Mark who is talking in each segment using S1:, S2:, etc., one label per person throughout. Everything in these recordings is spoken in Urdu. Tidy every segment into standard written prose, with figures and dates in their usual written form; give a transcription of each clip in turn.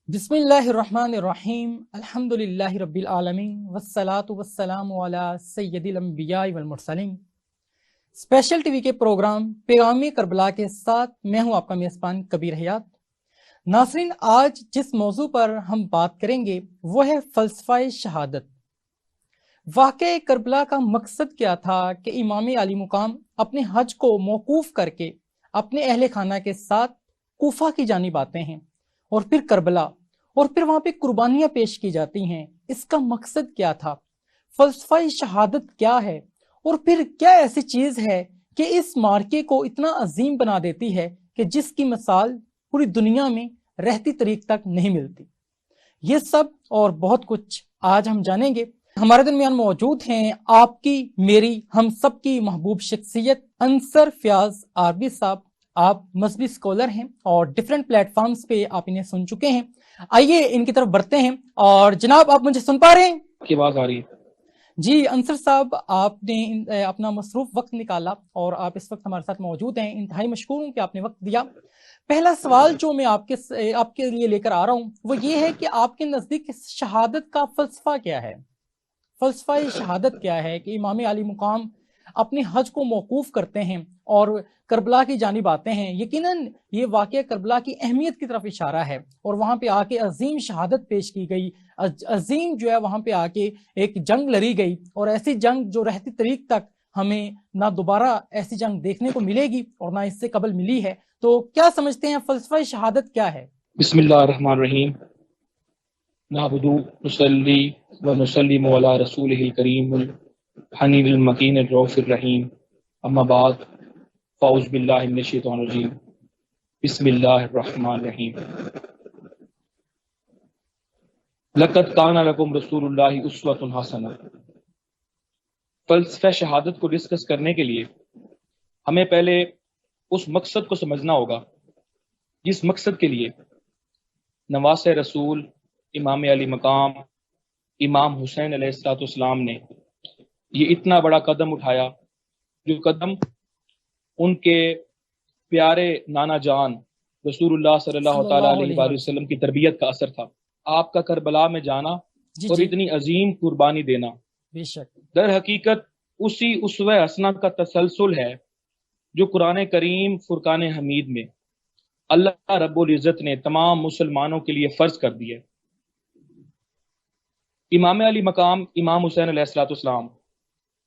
S1: بسم اللہ الرحمن الرحیم الحمد للہ رب العالمین والصلاة والسلام علی سید الانبیاء والمرسلین۔ اسپیشل ٹی وی کے پروگرام پیغام کربلا کے ساتھ میں ہوں آپ کا میزبان کبیر حیات۔ ناظرین، آج جس موضوع پر ہم بات کریں گے وہ ہے فلسفہ شہادت۔ واقعہ کربلا کا مقصد کیا تھا کہ امام علی مقام اپنے حج کو موقوف کر کے اپنے اہل خانہ کے ساتھ کوفہ کی جانب آتے ہیں اور پھر کربلا، اور پھر وہاں پہ قربانیاں پیش کی جاتی ہیں۔ اس کا مقصد کیا تھا؟ فلسفہ شہادت کیا ہے؟ اور پھر کیا ایسی چیز ہے کہ اس مارکے کو اتنا عظیم بنا دیتی ہے کہ جس کی مثال پوری دنیا میں رہتی طریق تک نہیں ملتی؟ یہ سب اور بہت کچھ آج ہم جانیں گے۔ ہمارے درمیان موجود ہیں آپ کی، میری، ہم سب کی محبوب شخصیت انصر فیاض عربی صاحب۔ آپ مذہبی اسکالر ہیں اور ڈفرینٹ پلیٹ فارمز پہ آپ انہیں سن چکے ہیں۔ آئیے ان کی طرف بڑھتے ہیں۔ اور جناب، آپ مجھے سن پا رہے ہیں؟
S2: کی آواز آ رہی ہے؟
S1: جی انصر صاحب، آپ نے اپنا مصروف وقت نکالا اور آپ اس وقت ہمارے ساتھ موجود ہیں۔ انتہائی مشکور ہوں کہ آپ نے وقت دیا۔ پہلا سوال جو میں آپ کے لیے لے کر آ رہا ہوں وہ یہ ہے کہ آپ کے نزدیک شہادت کا فلسفہ کیا ہے؟ فلسفہ شہادت کیا ہے کہ امام علی مقام اپنے حج کو موقوف کرتے ہیں اور کربلا کی جانب آتے ہیں؟ یقیناً یہ واقعہ کربلا کی اہمیت کی طرف اشارہ ہے، اور وہاں پہ آ کے عظیم شہادت پیش کی گئی، عظیم جو ہے وہاں پہ آ کے ایک جنگ لڑی گئی، اور ایسی جنگ جو رہتی طریق تک ہمیں نہ دوبارہ ایسی جنگ دیکھنے کو ملے گی اور نہ اس سے قبل ملی ہے۔ تو کیا سمجھتے ہیں فلسفہ شہادت کیا ہے؟
S2: بسم اللہ الرحمن الرحیم، نعبد نصلی و نسلم علی رسولہ الکریم الحنین المکین الرؤوف الرحیم، اما بعد، فاعوذ باللہ من الشیطان الرجیم، بسم اللہ الرحمن الرحیم۔ لقد کان لکم رسول اللہ اسوۃ حسنہ۔ فلسفہ شہادت کو ڈسکس کرنے کے لیے ہمیں پہلے اس مقصد کو سمجھنا ہوگا جس مقصد کے لیے نواسہ رسول امام علی مقام امام حسین علیہ السلام نے یہ اتنا بڑا قدم اٹھایا، جو قدم ان کے پیارے نانا جان رسول اللہ صلی اللہ تعالیٰ علیہ وآلہ وسلم کی تربیت کا اثر تھا۔ آپ کا کربلا میں جانا اور اتنی عظیم قربانی دینا
S1: بے شک
S2: در حقیقت اسی اسوہ حسنہ کا تسلسل ہے جو قرآن کریم فرقان حمید میں اللہ رب العزت نے تمام مسلمانوں کے لیے فرض کر دیا۔ امام علی مقام امام حسین علیہ السلام،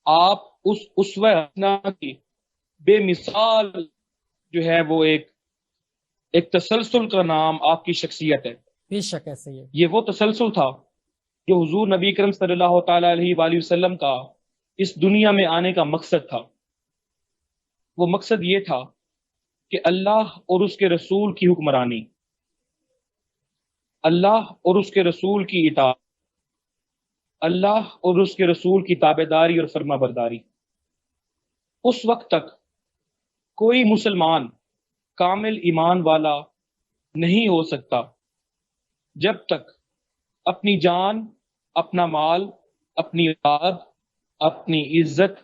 S2: آپ اس اسوہ حسنہ کی بے مثال جو ہے وہ ایک تسلسل کا نام آپ کی شخصیت ہے۔
S1: بے شک ایسے ہی ہے۔
S2: یہ وہ تسلسل تھا جو حضور نبی کرم صلی اللہ تعالیٰ علیہ وآلہ وسلم کا اس دنیا میں آنے کا مقصد تھا۔ وہ مقصد یہ تھا کہ اللہ اور اس کے رسول کی حکمرانی، اللہ اور اس کے رسول کی اطاعت، اللہ اور اس کے رسول کی تابعداری اور فرما برداری۔ اس وقت تک کوئی مسلمان کامل ایمان والا نہیں ہو سکتا جب تک اپنی جان، اپنا مال، اپنی اولاد، اپنی عزت،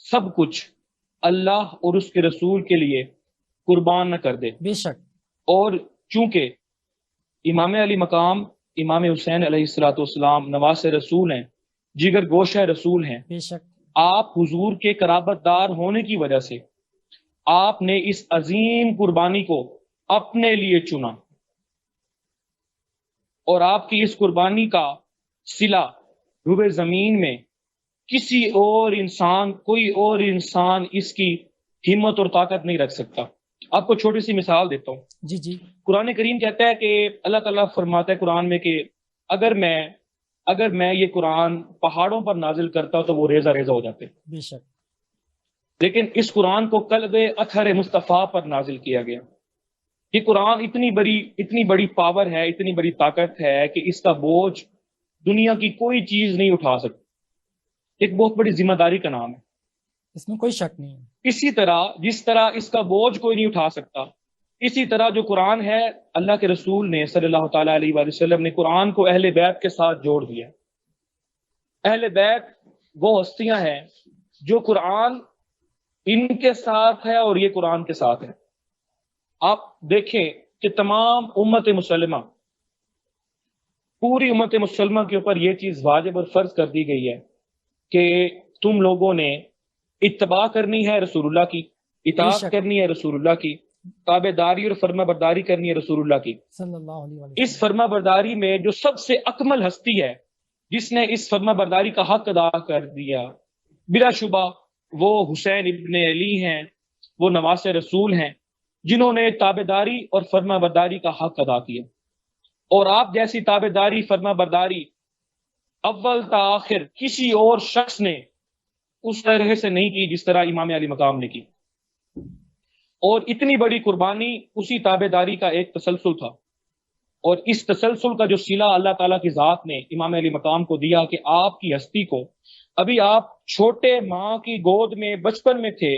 S2: سب کچھ اللہ اور اس کے رسول کے لیے قربان نہ کر دے۔
S1: بے شک۔
S2: اور چونکہ امام علی مقام امام حسین علیہ السلام نواز رسول ہیں، جگر گوشہ رسول ہیں،
S1: بے شک۔
S2: آپ حضور کے قرابت دار ہونے کی وجہ سے آپ نے اس عظیم قربانی کو اپنے لیے چنا، اور آپ کی اس قربانی کا صلہ روئے زمین میں کسی اور انسان، کوئی اور انسان اس کی ہمت اور طاقت نہیں رکھ سکتا۔ آپ کو چھوٹی سی مثال دیتا ہوں۔
S1: جی
S2: قرآن کریم کہتا ہے کہ اللہ تعالیٰ فرماتا ہے قرآن میں کہ اگر میں یہ قرآن پہاڑوں پر نازل کرتا تو وہ ریزہ ریزہ ہو جاتے،
S1: بے شک۔
S2: لیکن اس قرآن کو قلب اطہر مصطفیٰ پر نازل کیا گیا۔ یہ قرآن اتنی بڑی پاور ہے، اتنی بڑی طاقت ہے کہ اس کا بوجھ دنیا کی کوئی چیز نہیں اٹھا سکتی۔ ایک بہت بڑی ذمہ داری کا نام ہے،
S1: اس میں کوئی شک نہیں ہے۔
S2: اسی طرح جس طرح اس کا بوجھ کوئی نہیں اٹھا سکتا، اسی طرح جو قرآن ہے، اللہ کے رسول نے صلی اللہ تعالیٰ علیہ وآلہ وسلم نے قرآن کو اہل بیت کے ساتھ جوڑ دیا۔ اہل بیت وہ ہستیاں ہیں جو قرآن ان کے ساتھ ہے اور یہ قرآن کے ساتھ ہے۔ آپ دیکھیں کہ تمام امت مسلمہ پوری امت مسلمہ کے اوپر یہ چیز واجب اور فرض کر دی گئی ہے کہ تم لوگوں نے اتباع کرنی ہے رسول اللہ کی، اطاعت
S1: شک۔
S2: کرنی ہے رسول اللہ کی، تابع داری اور فرما برداری کرنی ہے رسول اللہ کی۔
S1: صلی اللہ علیہ وسلم۔
S2: اس فرما برداری میں جو سب سے اکمل ہستی ہے، جس نے اس فرما برداری کا حق ادا کر دیا، بلا شبہ وہ حسین ابن علی ہیں، وہ نواس رسول ہیں، جنہوں نے تابع داری اور فرما برداری کا حق ادا کیا۔ اور آپ جیسی تابع داری فرما برداری اول تا آخر کسی اور شخص نے اس طرح سے نہیں کی جس طرح امام علی مقام نے کی، اور اتنی بڑی قربانی اسی تابع داری کا ایک تسلسل تھا۔ اور اس تسلسل کا جو صلہ اللہ تعالیٰ کی ذات نے امام علی مقام کو دیا کہ آپ کی ہستی کو، ابھی آپ چھوٹے ماں کی گود میں بچپن میں تھے،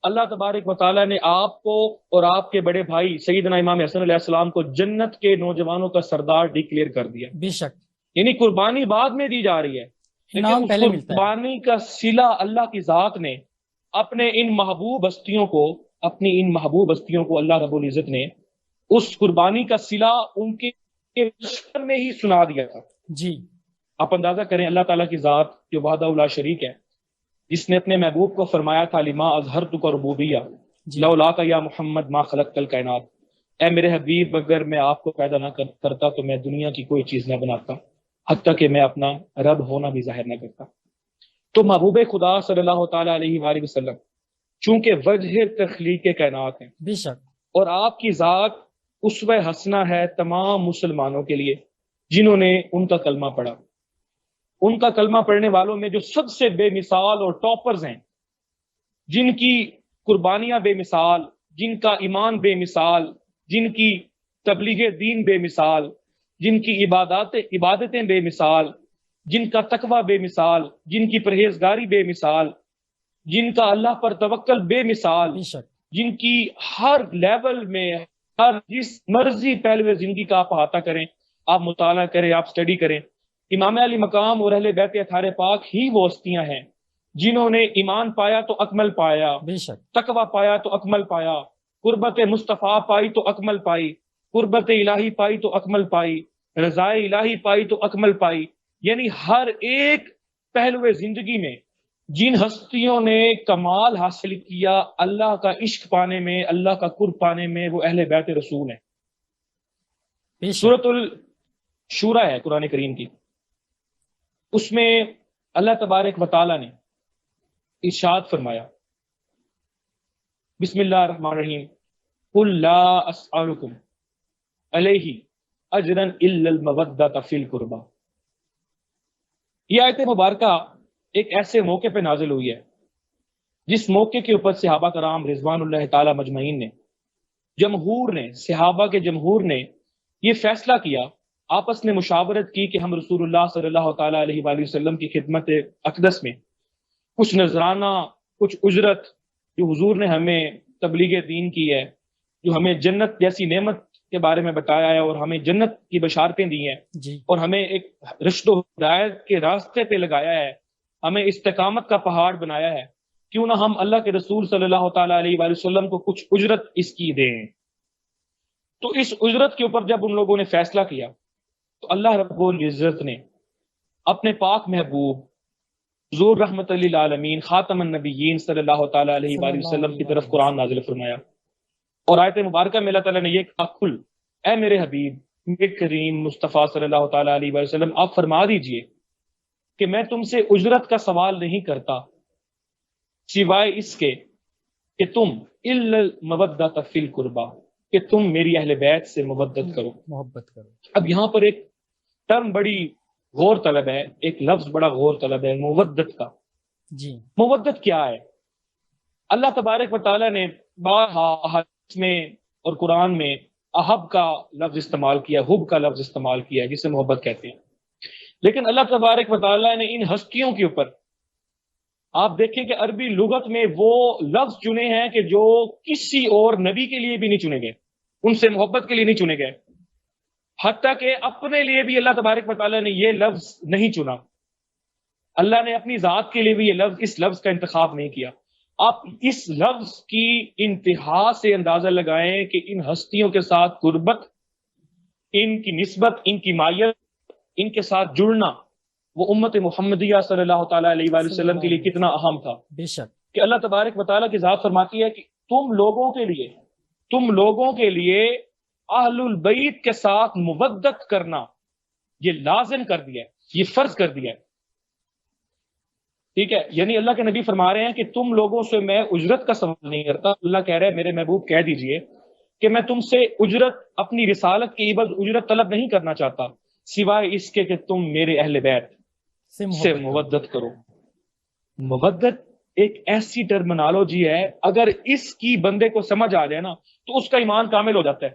S2: اللہ تبارک و تعالیٰ نے آپ کو اور آپ کے بڑے بھائی سیدنا امام حسن علیہ السلام کو جنت کے نوجوانوں کا سردار ڈکلیئر کر دیا۔
S1: بے شک،
S2: یعنی قربانی بعد میں دی جا رہی ہے،
S1: انعام
S2: لیکن
S1: پہلے
S2: اس
S1: ملتا ہے۔
S2: قربانی کا صلہ اللہ کی ذات نے اپنے ان محبوب ہستیوں کو، اپنی ان محبوب ہستیوں کو اللہ رب العزت نے اس قربانی کا صلہ ان کے بچپن میں ہی سنا دیا تھا۔
S1: جی،
S2: آپ اندازہ کریں اللہ تعالیٰ کی ذات جو وحدہ لا شریک ہے، جس نے اپنے محبوب کو فرمایا تھا لما اظہرتک ربوبیہ
S1: جی،
S2: لولاک یا محمد ما خلقت الکائنات، اے میرے حبیب اگر میں آپ کو پیدا نہ کرتا تو میں دنیا کی کوئی چیز نہ بناتا، حتیٰ کہ میں اپنا رب ہونا بھی ظاہر نہ کرتا۔ تو محبوب خدا صلی اللہ تعالیٰ علیہ وآلہ وسلم چونکہ وجہ تخلیق کائنات ہیں،
S1: بے شک،
S2: اور آپ کی ذات اسوہ حسنہ ہے تمام مسلمانوں کے لیے جنہوں نے ان کا کلمہ پڑھا۔ ان کا کلمہ پڑھنے والوں میں جو سب سے بے مثال اور ٹاپرز ہیں، جن کی قربانیاں بے مثال، جن کا ایمان بے مثال، جن کی تبلیغ دین بے مثال، جن کی عبادتیں بے مثال، جن کا تقوی بے مثال، جن کی پرہیزگاری بے مثال، جن کا اللہ پر توکل بے مثال،
S1: بے شک،
S2: جن کی ہر لیول میں، ہر جس مرضی پہلو زندگی کا آپ احاطہ کریں، آپ مطالعہ کریں، آپ سٹڈی کریں، امام علی مقام اور اہل بیت اطہار پاک ہی وہ ہستیاں ہیں جنہوں نے ایمان پایا تو اکمل پایا،
S1: بے شک،
S2: تقوی پایا تو اکمل پایا، قربت مصطفیٰ پائی تو اکمل پائی، قربت الہی پائی تو اکمل پائی، رضا الہی پائی تو اکمل پائی۔ یعنی ہر ایک پہلو زندگی میں جن ہستیوں نے کمال حاصل کیا اللہ کا عشق پانے میں، اللہ کا قرب پانے میں، وہ اہل بیت رسول ہیں۔
S1: بے شک،
S2: سورۃ الشورى ہے قرآن کریم کی، اس میں اللہ تبارک و تعالیٰ نے ارشاد فرمایا، بسم اللہ الرحمن الرحیم، قل لا اسألکم علیہ اجرا الا المودۃ فی القربى۔ یہ آیت مبارکہ ایک ایسے موقع پہ نازل ہوئی ہے جس موقع کے اوپر صحابہ کرام رضوان اللہ تعالی مجمعین نے، جمہور نے، صحابہ کے جمہور نے یہ فیصلہ کیا، آپس میں مشاورت کی کہ ہم رسول اللہ صلی اللہ تعالی علیہ وآلہ وسلم کی خدمت اقدس میں کچھ نذرانہ، کچھ اجرت جو حضور نے ہمیں تبلیغ دین کی ہے، جو ہمیں جنت جیسی نعمت کے بارے میں بتایا ہے اور ہمیں جنت کی بشارتیں دی ہیں،
S1: جی،
S2: اور ہمیں ایک رشد و ہدایت کے راستے پہ لگایا ہے، ہمیں استقامت کا پہاڑ بنایا ہے، کیوں نہ ہم اللہ کے رسول صلی اللہ تعالی علیہ وآلہ وسلم کو کچھ اجرت اس کی دیں۔ تو اس اجرت کے اوپر جب ان لوگوں نے فیصلہ کیا تو اللہ رب العزت نے اپنے پاک محبوب حضور رحمت للعالمین خاتم النبیین صلی اللہ تعالی علیہ وآلہ وسلم کی طرف قرآن نازل فرمایا، اور آیت مبارکہ میں اللہ تعالیٰ نے یہ کہا، کھل اے میرے حبیب، میرے کریم مصطفیٰ صلی اللہ تعالی علیہ وآلہ وسلم، آپ فرما دیجئے کہ میں تم سے اجرت کا سوال نہیں کرتا سوائے اس کے کہ تم الا المودۃ فی القربى، کہ تم میری اہل بیت سے مودت کرو۔
S1: محبت کرو۔
S2: اب یہاں پر ایک ٹرم بڑی غور طلب ہے، ایک لفظ بڑا غور طلب ہے، مودت کا۔
S1: جی،
S2: مودت کیا ہے؟ اللہ تبارک و تعالیٰ نے بارہا حدیث میں اور قرآن میں احب کا لفظ استعمال کیا، حب کا لفظ استعمال کیا، جسے محبت کہتے ہیں، لیکن اللہ تبارک و تعالیٰ نے ان ہستیوں کے اوپر آپ دیکھیں کہ عربی لغت میں وہ لفظ چنے ہیں کہ جو کسی اور نبی کے لیے بھی نہیں چنے گئے، ان سے محبت کے لیے نہیں چنے گئے، حتیٰ کہ اپنے لیے بھی اللہ تبارک و تعالیٰ نے یہ لفظ نہیں چنا، اللہ نے اپنی ذات کے لیے بھی اس لفظ کا انتخاب نہیں کیا۔ آپ اس لفظ کی انتہا سے اندازہ لگائیں کہ ان ہستیوں کے ساتھ قربت، ان کی نسبت، ان کی مائیت ان کے ساتھ جڑنا وہ امت محمدیہ صلی اللہ تعالیٰ علیہ وآلہ وسلم کے لیے کتنا اہم تھا.
S1: بے شک.
S2: کہ اللہ تبارک و تعالیٰ کی ذات فرماتی ہے کہ تم لوگوں کے لیے اہل البیت کے ساتھ مودت کرنا یہ لازم کر دیا ہے، یہ فرض کر دیا ہے. ٹھیک ہے، یعنی اللہ کے نبی فرما رہے ہیں کہ تم لوگوں سے میں اجرت کا سوال نہیں کرتا. اللہ کہہ رہے ہیں میرے محبوب کہہ دیجئے کہ میں تم سے اجرت، اپنی رسالت کی عوض اجرت طلب نہیں کرنا چاہتا سوائے اس کے کہ تم میرے اہل بیت سے مودت کرو. مودت ایک ایسی ٹرمنالوجی ہے، اگر اس کی بندے کو سمجھ آ جائے نا تو اس کا ایمان کامل ہو جاتا ہے.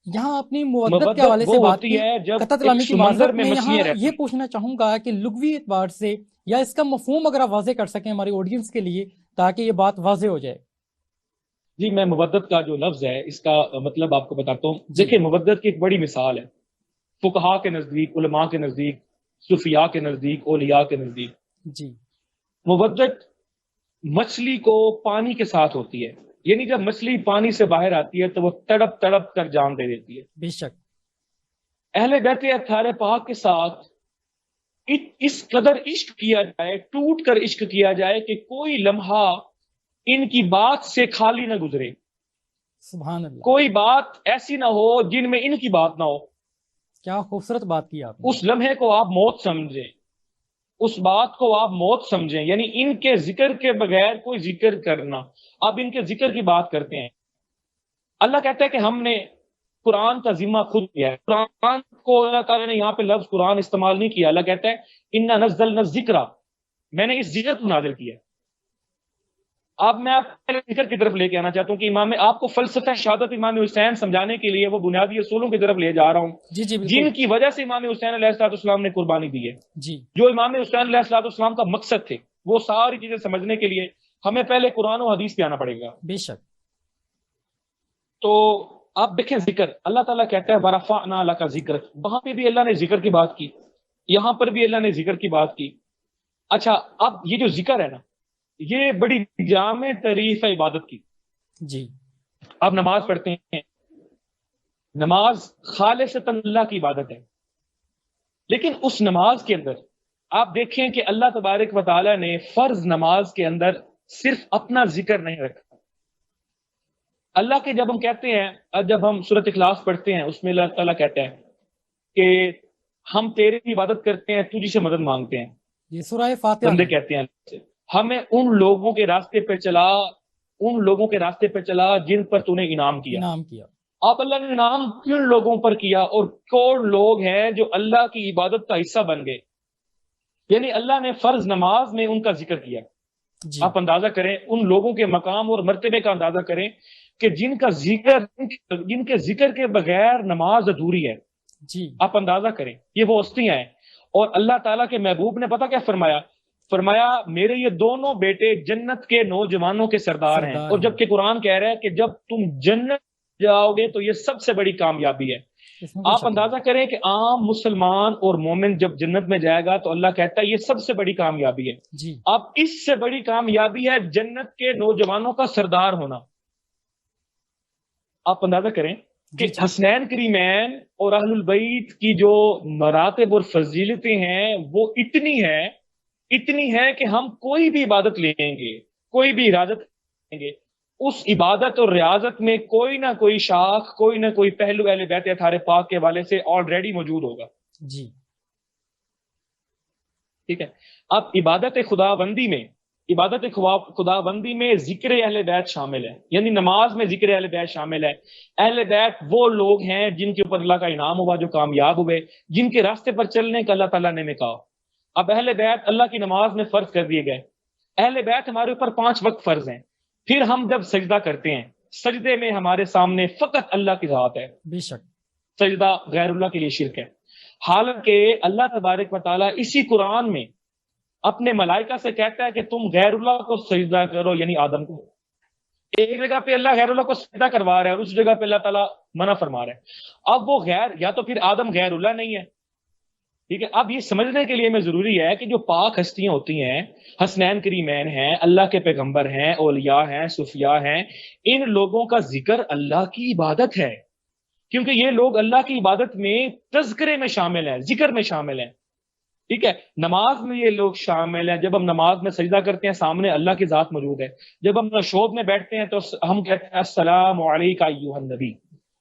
S1: یہاں اپنی مودت کے حوالے سے بات کی
S2: ہے جب
S1: قطعۃ العامی کی معذرت میں یہاں
S2: رہتی
S1: یہ پوچھنا چاہوں گا کہ لغوی اعتبار سے یا اس کا مفہوم اگر آپ واضح کر سکیں ہماری آڈینس کے لیے تاکہ یہ بات واضح ہو جائے.
S2: جی میں مودت کا جو لفظ ہے اس کا مطلب آپ کو بتاتا ہوں. دیکھیں مودت کی ایک بڑی مثال ہے فقہا کے نزدیک، علماء کے نزدیک، صوفیاء کے نزدیک، اولیاء کے نزدیک.
S1: جی
S2: مودت مچھلی کو پانی کے ساتھ ہوتی ہے، یعنی جب مچھلی پانی سے باہر آتی ہے تو وہ تڑپ تڑپ کر جان دے دیتی ہے.
S1: بے شک.
S2: اہل بیت اطہار پاک کے ساتھ اس قدر عشق کیا جائے، ٹوٹ کر عشق کیا جائے کہ کوئی لمحہ ان کی بات سے خالی نہ گزرے.
S1: سبحان اللہ.
S2: کوئی بات ایسی نہ ہو جن میں ان کی بات نہ ہو.
S1: کیا خوبصورت بات کی آپ نے.
S2: اس لمحے کو آپ موت سمجھیں، اس بات کو آپ موت سمجھیں، یعنی ان کے ذکر کے بغیر کوئی ذکر کرنا. آپ ان کے ذکر کی بات کرتے ہیں. اللہ کہتا ہے کہ ہم نے قرآن کا ذمہ خود لیا ہے. قرآن کو اللہ تعالیٰ نے یہاں پہ لفظ قرآن استعمال نہیں کیا. اللہ کہتا ہے انا نزلنا الذکر، میں نے اس ذکر کو نازل کیا. اب میں آپ کو ذکر کی طرف لے کے آنا چاہتا ہوں کہ آپ کو فلسفہ شہادت امام حسین سمجھانے کے لیے وہ بنیادی اصولوں کی طرف لے جا رہا ہوں
S1: جی جی
S2: جن کی وجہ سے امام حسین علیہ السلام نے قربانی دی ہے.
S1: جی
S2: جو امام حسین علیہ السلام کا مقصد تھے وہ ساری چیزیں سمجھنے کے لیے ہمیں پہلے قرآن و حدیث پہ آنا پڑے گا.
S1: بے شک.
S2: تو آپ دیکھیں ذکر، اللہ تعالیٰ کہتا ہے وَرَفَعْنَا لَكَ ذِكْرَكَ، وہاں پہ بھی اللہ نے ذکر کی بات کی، یہاں پر بھی اللہ نے ذکر کی بات کی. اچھا اب یہ جو ذکر ہے نا یہ بڑی جامع تعریف ہے عبادت کی.
S1: جی
S2: آپ نماز پڑھتے ہیں، نماز خالصتاً اللہ کی عبادت ہے، لیکن اس نماز کے اندر آپ دیکھیں کہ اللہ تبارک و تعالیٰ نے فرض نماز کے اندر صرف اپنا ذکر نہیں رکھا. اللہ کے جب ہم کہتے ہیں، جب ہم سورۃ اخلاص پڑھتے ہیں اس میں اللہ تعالیٰ کہتا ہے کہ ہم تیری عبادت کرتے ہیں، تجھ سے مدد مانگتے ہیں.
S1: یہ سورہ فاتحہ
S2: بندے کہتے ہیں ہمیں ان لوگوں کے راستے پہ چلا جن پر تو نے انعام کیا. آپ اللہ نے انعام کن لوگوں پر کیا اور کون لوگ ہیں جو اللہ کی عبادت کا حصہ بن گئے؟ یعنی اللہ نے فرض نماز میں ان کا ذکر کیا.
S1: جی.
S2: آپ اندازہ کریں ان لوگوں کے مقام اور مرتبے کا اندازہ کریں کہ جن کے ذکر کے بغیر نماز ادھوری ہے.
S1: جی
S2: آپ اندازہ کریں یہ وہ ہستیاں ہیں. اور اللہ تعالیٰ کے محبوب نے پتہ کیا فرمایا میرے یہ دونوں بیٹے جنت کے نوجوانوں کے سردار ہیں. اور جبکہ قرآن کہہ رہا ہے کہ جب تم جنت جاؤ گے تو یہ سب سے بڑی کامیابی ہے. آپ اندازہ کریں کہ عام مسلمان اور مومن جب جنت میں جائے گا تو اللہ کہتا ہے یہ سب سے بڑی کامیابی ہے.
S1: جی.
S2: اب اس سے بڑی کامیابی ہے جنت کے نوجوانوں کا سردار ہونا. آپ اندازہ کریں کہ حسنین کریمین اور اہل البیت کی جو مراتب اور فضیلتیں ہیں وہ اتنی ہے کہ ہم کوئی بھی عبادت لیں گے، کوئی بھی ریاضت لیں گے، اس عبادت اور ریاضت میں کوئی نہ کوئی شاخ، کوئی نہ کوئی پہلو اہل بیت اطہار پاک کے حوالے سے آلریڈی موجود ہوگا.
S1: جی
S2: ٹھیک ہے. اب عبادت خداوندی میں ذکر اہل بیت شامل ہے، یعنی نماز میں ذکر اہل بیت شامل ہے. اہل بیت وہ لوگ ہیں جن کے اوپر اللہ کا انعام ہوا، جو کامیاب ہوئے، جن کے راستے پر چلنے کا اللہ تعالیٰ نے کہا. اب اہل بیت اللہ کی نماز میں فرض کر دیے گئے. اہل بیت ہمارے اوپر 5 وقت فرض ہیں. پھر ہم جب سجدہ کرتے ہیں، سجدے میں ہمارے سامنے فقط اللہ کی ذات ہے.
S1: بے شک
S2: سجدہ غیر اللہ کے لیے شرک ہے. حالانکہ اللہ تبارک و تعالیٰ اسی قرآن میں اپنے ملائکہ سے کہتا ہے کہ تم غیر اللہ کو سجدہ کرو، یعنی آدم کو. ایک جگہ پہ اللہ غیر اللہ کو سجدہ کروا رہا ہے اور اس جگہ پہ اللہ تعالیٰ منع فرما رہا ہے. اب وہ یا تو پھر آدم غیر اللہ نہیں ہے. ٹھیک ہے. اب یہ سمجھنے کے لیے میں ضروری ہے کہ جو پاک ہستیاں ہوتی ہیں، حسنین کریمین ہیں، اللہ کے پیغمبر ہیں، اولیاء ہیں، صوفیاء ہیں، ان لوگوں کا ذکر اللہ کی عبادت ہے. کیونکہ یہ لوگ اللہ کی عبادت میں تذکرے میں شامل ہیں، ذکر میں شامل ہیں، ٹھیک ہے. نماز میں یہ لوگ شامل ہیں. جب ہم نماز میں سجدہ کرتے ہیں سامنے اللہ کی ذات موجود ہے. جب ہم نشود میں بیٹھتے ہیں تو ہم کہتے ہیں السلام علیکہ ایھا النبی،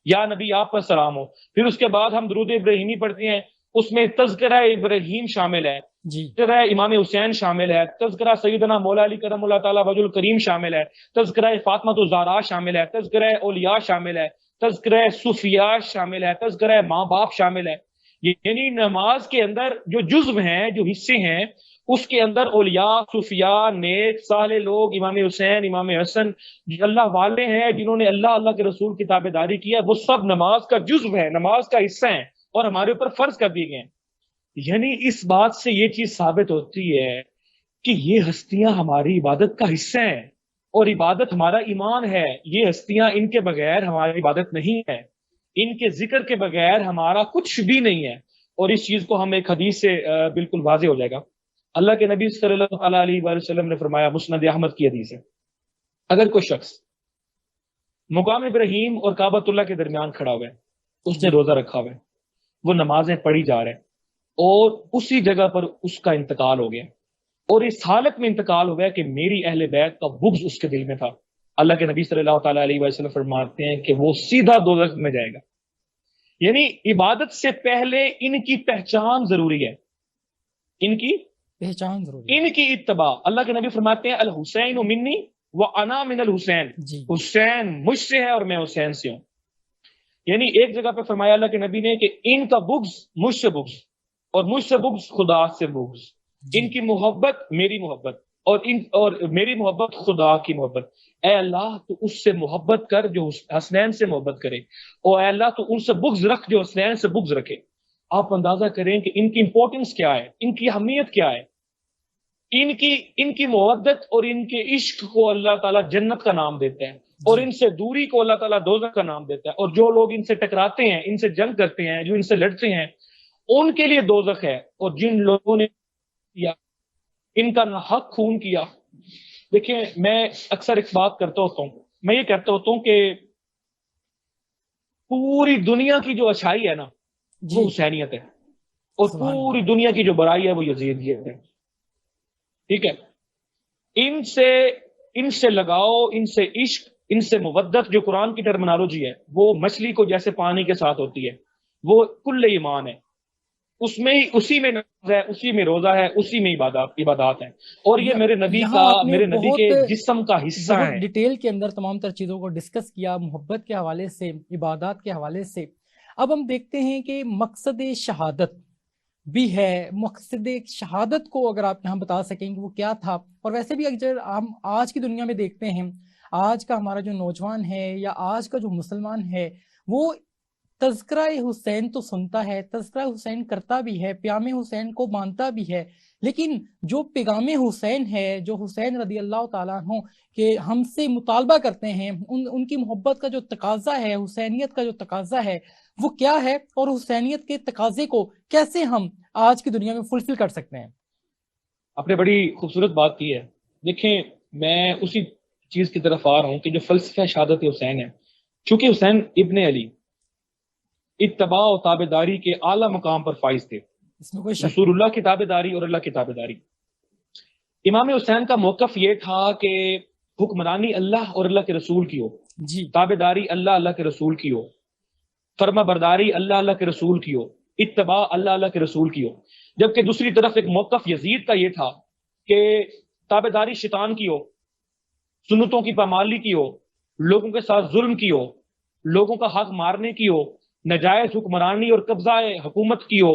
S2: یا نبی آپ پر سلام ہو. پھر اس کے بعد ہم درود ابراہیمی پڑھتے ہیں، اس میں تذکرہ ابراہیم شامل ہے،
S1: جی
S2: تذکرہ امام حسین شامل ہے، تذکرہ سیدنا مولا علی کرم اللہ تعالیٰ وجہ الکریم شامل ہے، تذکرہ فاطمہ الزہرا شامل ہے، تذکرہ اولیاء شامل ہے، تذکرہ صوفیاء شامل ہے، تذکرہ ماں باپ شامل ہے. یعنی نماز کے اندر جو جزو ہیں، جو حصے ہیں، اس کے اندر اولیاء، صوفیاء، نیک صالح لوگ، امام حسین، امام حسن، جو اللہ والے ہیں جنہوں نے اللہ کے رسول کی تابع داری کی ہے، وہ سب نماز کا جزو ہے، نماز کا حصہ ہیں اور ہمارے اوپر فرض کر دیے گئے ہیں. یعنی اس بات سے یہ چیز ثابت ہوتی ہے کہ یہ ہستیاں ہماری عبادت کا حصہ ہیں اور عبادت ہمارا ایمان ہے. یہ ہستیاں، ان کے بغیر ہماری عبادت نہیں ہے، ان کے ذکر کے بغیر ہمارا کچھ بھی نہیں ہے. اور اس چیز کو ہم ایک حدیث سے بالکل واضح ہو جائے گا. اللہ کے نبی صلی اللہ علیہ وآلہ وسلم نے فرمایا، مسند احمد کی حدیث ہے، اگر کوئی شخص مقام ابراہیم اور کعبۃ اللہ کے درمیان کھڑا ہوا ہے، اس نے روزہ رکھا ہوا ہے، وہ نمازیں پڑھی جا رہے ہیں، اور اسی جگہ پر اس کا انتقال ہو گیا، اور اس حالت میں انتقال ہو گیا کہ میری اہل بیت کا بغض اس کے دل میں تھا، اللہ کے نبی صلی اللہ تعالیٰ علیہ وسلم فرماتے ہیں کہ وہ سیدھا دوزخ میں جائے گا. یعنی عبادت سے پہلے ان کی پہچان ضروری ہے، ان کی
S1: پہچان ضروری ہے،
S2: ان کی اتباع. اللہ کے نبی فرماتے ہیں الحسین منی وانا من الحسین،
S1: جی
S2: حسین مجھ سے ہے اور میں حسین سے ہوں. یعنی ایک جگہ پہ فرمایا اللہ کے نبی نے کہ ان کا بغض مجھ سے بغض، اور مجھ سے بغض خدا سے بغض. ان کی محبت میری محبت، اور میری محبت خدا کی محبت. اے اللہ تو اس سے محبت کر جو حسنین سے محبت کرے، اور اے اللہ تو ان سے بغض رکھ جو حسنین سے بغض رکھے. آپ اندازہ کریں کہ ان کی امپورٹنس کیا ہے، ان کی اہمیت کیا ہے. ان کی محبت اور ان کے عشق کو اللہ تعالیٰ جنت کا نام دیتے ہیں، اور ان سے دوری کو اللہ تعالیٰ دوزخ کا نام دیتا ہے. اور جو لوگ ان سے ٹکراتے ہیں، ان سے جنگ کرتے ہیں، جو ان سے لڑتے ہیں، ان کے لیے دوزخ ہے. اور جن لوگوں نے کیا ان کا حق خون کیا. دیکھیں، میں اکثر ایک بات کرتا ہوتا ہوں، میں یہ کہتا ہوتا ہوں کہ پوری دنیا کی جو اچھائی ہے نا، وہ حسینیت ہے، اور پوری دنیا کی جو برائی ہے وہ یزیدیت ہے. ٹھیک ہے، ان سے لگاؤ، ان سے عشق، ان سے مودت، جو قرآن کی ٹرمنالوجی ہے، وہ مچھلی کو جیسے پانی کے ساتھ ہوتی ہے، وہ کل ایمان ہے. اس میں ہی، اسی میں نماز ہے، اسی میں روزہ ہے، اسی میں عبادات ہیں. اور یہ میرے نبی کا، میرے نبی کے جسم کا حصہ ہے.
S1: ڈیٹیل کے اندر تمام تر چیزوں کو ڈسکس کیا، محبت کے حوالے سے، عبادات کے حوالے سے. اب ہم دیکھتے ہیں کہ مقصد شہادت بھی ہے. مقصد شہادت کو اگر آپ یہاں بتا سکیں کہ وہ کیا تھا. اور ویسے بھی اگر ہم آج کی دنیا میں دیکھتے ہیں، آج کا ہمارا جو نوجوان ہے یا آج کا جو مسلمان ہے، وہ تذکرہ حسین تو سنتا ہے، تذکرہ حسین کرتا بھی ہے، پیام حسین کو مانتا بھی ہے، لیکن جو پیغام حسین ہے، جو حسین رضی اللہ تعالیٰ عنہ کہ ہم سے مطالبہ کرتے ہیں، ان کی محبت کا جو تقاضا ہے، حسینیت کا جو تقاضا ہے، وہ کیا ہے، اور حسینیت کے تقاضے کو کیسے ہم آج کی دنیا میں فلفل کر سکتے ہیں؟
S2: آپ نے بڑی خوبصورت بات کی ہے. دیکھیں، میں اسی چیز کی طرف آ رہا ہوں کہ جو فلسفہ شہادت حسین ہے، چونکہ حسین ابن علی اتباع و تابع داری کے اعلیٰ مقام پر فائز تھے،
S1: اس میں کوئی شک
S2: رسول اللہ کی تابع داری اور اللہ کی تابع داری. امام حسین کا موقف یہ تھا کہ حکمرانی اللہ اور اللہ کے رسول کی ہو،
S1: جی،
S2: تابع داری اللہ کے رسول کی ہو، فرما برداری اللہ کے رسول کی ہو، اتباع اللہ کے رسول کی ہو. جبکہ دوسری طرف ایک موقف یزید کا یہ تھا کہ تابع داری شیطان کی ہو، سنتوں کی پامالی کی ہو، لوگوں کے ساتھ ظلم کی ہو، لوگوں کا حق مارنے کی ہو، نجائز حکمرانی اور قبضہ حکومت کی ہو،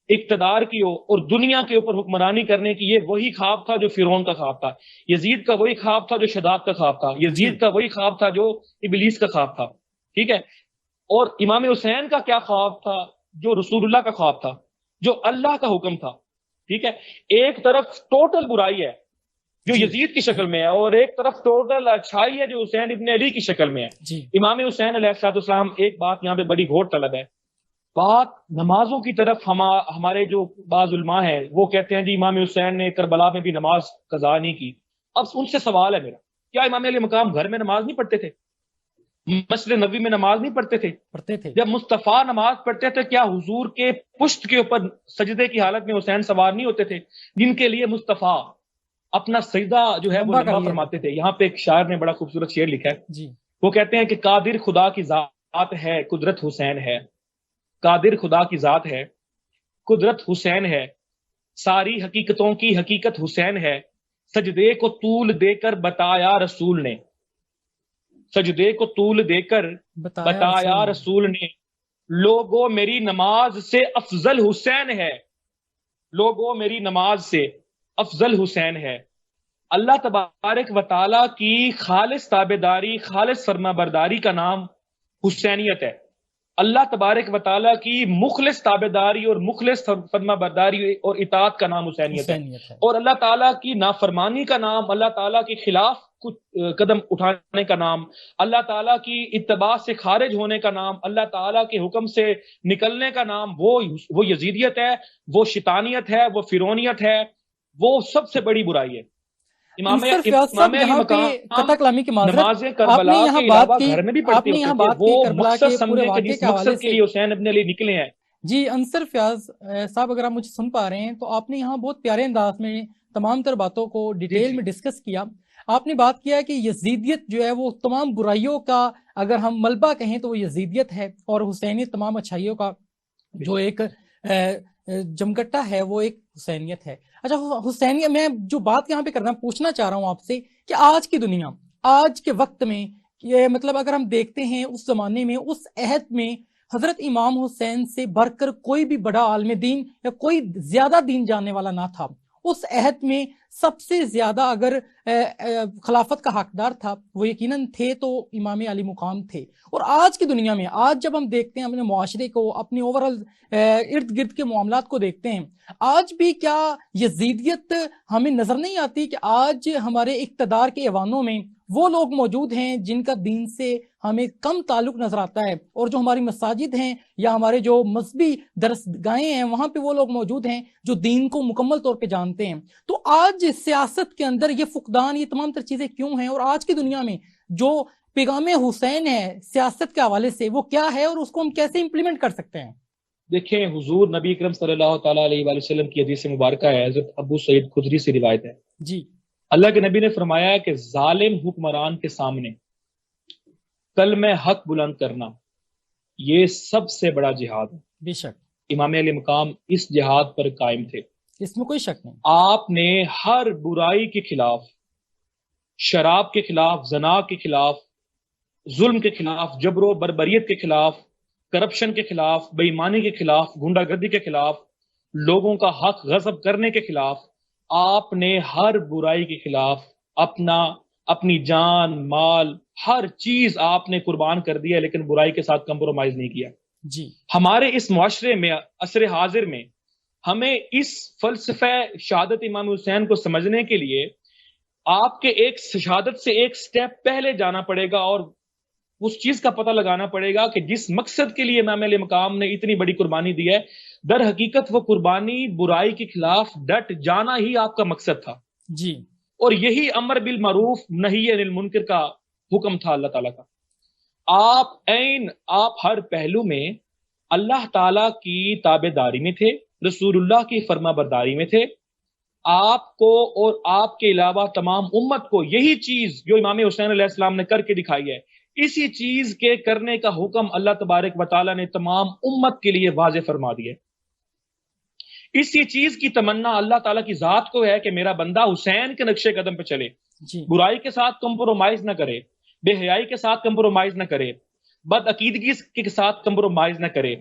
S2: اقتدار کی ہو، اور دنیا کے اوپر حکمرانی کرنے کی. یہ وہی خواب تھا جو فرعون کا خواب تھا، یزید کا وہی خواب تھا جو شداد کا خواب تھا، یزید کا وہی خواب تھا جو ابلیس کا خواب تھا. ٹھیک ہے، اور امام حسین کا کیا خواب تھا؟ جو رسول اللہ کا خواب تھا، جو اللہ کا حکم تھا. ٹھیک ہے، ایک طرف ٹوٹل برائی ہے جو یزید کی شکل میں ہے، اور ایک طرف ٹوٹل اچھائی ہے جو حسین ابن علی کی شکل میں ہے. امام حسین علیہ السلام، ایک بات یہاں پہ بڑی غور طلب ہے، بات نمازوں کی طرف ہمارے جو بعض علماء ہیں وہ کہتے ہیں جی امام حسین نے کربلا میں بھی نماز قضا نہیں کی. اب ان سے سوال ہے میرا، کیا امام علی مقام گھر میں نماز نہیں پڑھتے تھے؟ مسجد نبوی میں نماز نہیں پڑھتے تھے؟ جب مصطفیٰ نماز پڑھتے تھے کیا حضور کے پشت کے اوپر سجدے کی حالت میں حسین سوار نہیں ہوتے تھے، جن کے لیے مصطفیٰ اپنا سجدہ جو ہے وہ لمبا فرماتے تھے؟ یہاں پہ ایک شاعر نے بڑا خوبصورت شعر لکھا ہے
S1: جی،
S2: وہ کہتے ہیں کہ قادر خدا کی ذات ہے قدرت حسین ہے، قادر خدا کی ذات ہے قدرت حسین ہے، ساری حقیقتوں کی حقیقت حسین ہے، سجدے کو طول دے کر بتایا رسول نے، سجدے کو طول دے کر بتایا رسول نے، لوگوں میری نماز سے افضل حسین ہے، لوگوں میری نماز سے افضل حسین ہے۔ اللہ تبارک و تعالیٰ کی خالص تابعداری، خالص فرما برداری کا نام حسینیت ہے۔ اللہ تبارک و تعالیٰ کی مخلص تابعداری اور مخلص فرما برداری اور اطاعت کا نام حسینیت ہے، اور اللہ تعالیٰ کی نافرمانی کا نام، اللہ تعالیٰ کے خلاف کچھ قدم اٹھانے کا نام، اللہ تعالیٰ کی اتباع سے خارج ہونے کا نام، اللہ تعالیٰ کے حکم سے نکلنے کا نام، وہ یزیدیت ہے، وہ شیطانیت ہے، وہ فرعونیت ہے، وہ سب سے بڑی برائی ہے۔
S1: امام علی مقام نمازیں کربلا کے علاوہ گھر میں بھی پڑھتے ہوتے تھے، وہ مقصد سمجھے کہ جس مقصد کے لیے حسین ابن علی نکلے ہیں۔ جی انصر فیاض صاحب، اگر آپ مجھے سن پا رہے ہیں تو آپ نے یہاں بہت پیارے انداز میں تمام تر باتوں کو ڈیٹیل میں ڈسکس کیا۔ آپ نے بات کیا کہ یزیدیت جو ہے وہ تمام برائیوں کا اگر ہم ملبہ کہیں تو وہ یزیدیت ہے، اور حسینیت تمام اچھائیوں کا جو ایک جمگٹا ہے وہ ایک حسینیت ہے۔ اچھا حسینیت، میں جو بات یہاں پہ پوچھنا چاہ رہا ہوں آپ سے کہ آج کی دنیا، آج کے وقت میں یہ مطلب اگر ہم دیکھتے ہیں اس زمانے میں، اس عہد میں حضرت امام حسین سے بڑھ کر کوئی بھی بڑا عالم دین یا کوئی زیادہ دین جاننے والا نہ تھا۔ اس عہد میں سب سے زیادہ اگر خلافت کا حقدار تھا وہ یقیناً تھے تو امام علی مقام تھے۔ اور آج کی دنیا میں، آج جب ہم دیکھتے ہیں اپنے معاشرے کو، اپنے اوورال ارد گرد کے معاملات کو دیکھتے ہیں، آج بھی کیا یزیدیت ہمیں نظر نہیں آتی کہ آج ہمارے اقتدار کے ایوانوں میں وہ لوگ موجود ہیں جن کا دین سے ہمیں کم تعلق نظر آتا ہے، اور جو ہماری مساجد ہیں یا ہمارے جو مذہبی درسگاہیں ہیں وہاں پہ وہ لوگ موجود ہیں جو دین کو مکمل طور پہ جانتے ہیں۔ تو آج سیاست کے اندر یہ فقدان، یہ تمام تر چیزیں کیوں ہیں؟ اور آج کی دنیا میں جو پیغام حسین ہے سیاست کے حوالے سے وہ کیا ہے، اور اس کو ہم کیسے امپلیمنٹ کر سکتے ہیں؟
S2: دیکھیں، حضور نبی اکرم صلی اللہ تعالیٰ علیہ وآلہ وسلم کی حدیث مبارکہ ہے، حضرت ابو سعید خدری سے روایت ہے
S1: جی،
S2: اللہ کے نبی نے فرمایا کہ ظالم حکمران کے سامنے کلمہ حق بلند کرنا یہ سب سے بڑا جہاد ہے۔ بے شک امام علی مقام اس جہاد پر قائم تھے،
S1: اس میں کوئی شک نہیں۔
S2: آپ نے ہر برائی کے خلاف، شراب کے خلاف، زنا کے خلاف، ظلم کے خلاف، جبر و بربریت کے خلاف، کرپشن کے خلاف، بے ایمانی کے خلاف، گنڈا گردی کے خلاف، لوگوں کا حق غصب کرنے کے خلاف، آپ نے ہر برائی کے خلاف اپنی جان، مال، ہر چیز آپ نے قربان کر دیا، لیکن برائی کے ساتھ کمپرومائز نہیں کیا۔
S1: جی،
S2: ہمارے اس معاشرے میں عصر حاضر میں ہمیں اس فلسفہ شہادت امام حسین کو سمجھنے کے لیے آپ کے ایک شہادت سے ایک سٹیپ پہلے جانا پڑے گا، اور اس چیز کا پتہ لگانا پڑے گا کہ جس مقصد کے لیے امام علی مقام نے اتنی بڑی قربانی دی ہے، در حقیقت وہ قربانی برائی کے خلاف ڈٹ جانا ہی آپ کا مقصد تھا۔
S1: جی،
S2: اور یہی امر بالمعروف نہی عن المنکر کا حکم تھا اللہ تعالیٰ کا۔ آپ ہر پہلو میں اللہ تعالیٰ کی تابع داری میں تھے، رسول اللہ کی فرما برداری میں تھے۔ آپ کو اور آپ کے علاوہ تمام امت کو یہی چیز جو امام حسین علیہ السلام نے کر کے دکھائی ہے، اسی چیز کے کرنے کا حکم اللہ تبارک و تعالیٰ نے تمام امت کے لیے واضح فرما دیا۔ اسی چیز کی تمنا اللہ تعالیٰ کی ذات کو ہے کہ میرا بندہ حسین کے نقشے قدم پہ چلے، برائی کے ساتھ کمپرومائز نہ کرے، بے حیائی کے ساتھ کمپرومائز نہ کرے، بد عقیدگی کے ساتھ کمپرومائز نہ کرے،